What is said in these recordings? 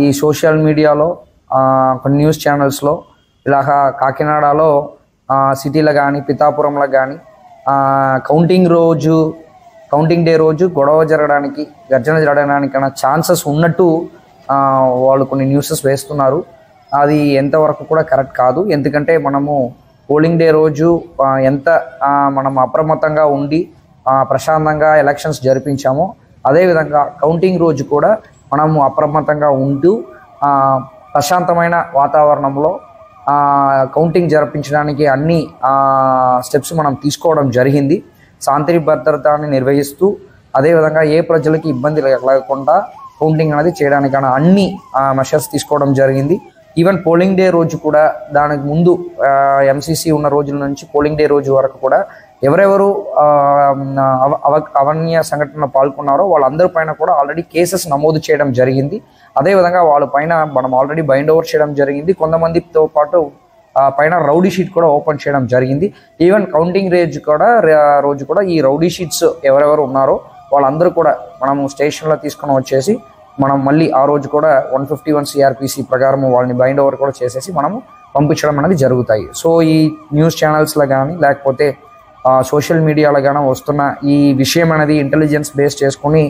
ఈ సోషల్ మీడియాలో కొన్ని న్యూస్ ఛానల్స్లో ఇలాగా కాకినాడలో సిటీలో కానీ పిఠాపురంలో కానీ కౌంటింగ్ డే రోజు గొడవ జరగడానికి గర్జన జరగడానికైనా ఛాన్సెస్ ఉన్నట్టు వాళ్ళు కొన్ని న్యూసెస్ వేస్తున్నారు. అది ఎంతవరకు కూడా కరెక్ట్ కాదు. ఎందుకంటే మనము పోలింగ్ డే రోజు ఎంత మనం అప్రమత్తంగా ఉండి ప్రశాంతంగా ఎలక్షన్స్ జరిపించామో అదేవిధంగా కౌంటింగ్ రోజు కూడా మనము అప్రమత్తంగా ఉంటూ ప్రశాంతమైన వాతావరణంలో కౌంటింగ్ జరిపించడానికి అన్ని స్టెప్స్ మనం తీసుకోవడం జరిగింది. శాంతి భద్రతని నిర్వహిస్తూ అదేవిధంగా ఏ ప్రజలకి ఇబ్బంది లేకుండా కౌంటింగ్ అనేది చేయడానికైనా అన్ని మెషర్స్ తీసుకోవడం జరిగింది. ఈవెన్ పోలింగ్ డే రోజు కూడా దానికి ముందు ఎంసీసీ ఉన్న రోజుల నుంచి పోలింగ్ డే రోజు వరకు కూడా ఎవరెవరు అవన్య సంఘటనలో పాల్గొన్నారో వాళ్ళందరి పైన కూడా ఆల్రెడీ కేసెస్ నమోదు చేయడం జరిగింది. అదేవిధంగా వాళ్ళ పైన మనం ఆల్రెడీ బైండ్ ఓవర్ చేయడం జరిగింది. కొంతమందితో పాటు పైన రౌడీ షీట్ కూడా ఓపెన్ చేయడం జరిగింది. ఈవెన్ కౌంటింగ్ రోజు కూడా ఈ రౌడీ షీట్స్ ఎవరెవరు ఉన్నారో వాళ్ళందరూ కూడా మనము స్టేషన్లో తీసుకొని వచ్చేసి మనం మళ్ళీ ఆ రోజు కూడా 151 CRPC ప్రకారం వాళ్ళని బైండ్ ఓవర్ కూడా చేసేసి మనము పంపించడం అనేది జరుగుతాయి. సో ఈ న్యూస్ ఛానల్స్లో కానీ లేకపోతే సోషల్ మీడియాలో కానీ వస్తున్న ఈ విషయం అనేది ఇంటెలిజెన్స్ బేస్ చేసుకుని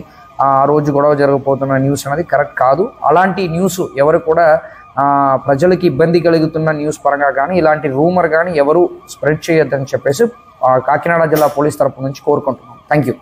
ఆ రోజు గొడవ జరగబోతున్న న్యూస్ అనేది కరెక్ట్ కాదు. అలాంటి న్యూస్ ఎవరు కూడా ప్రజలకి ఇబ్బంది కలుగుతున్న న్యూస్ పరంగా కానీ ఇలాంటి రూమర్ కానీ ఎవరు స్ప్రెడ్ చేయొద్దని చెప్పేసి కాకినాడ జిల్లా పోలీస్ తరపు నుంచి కోరుకుంటున్నాం. Thank you.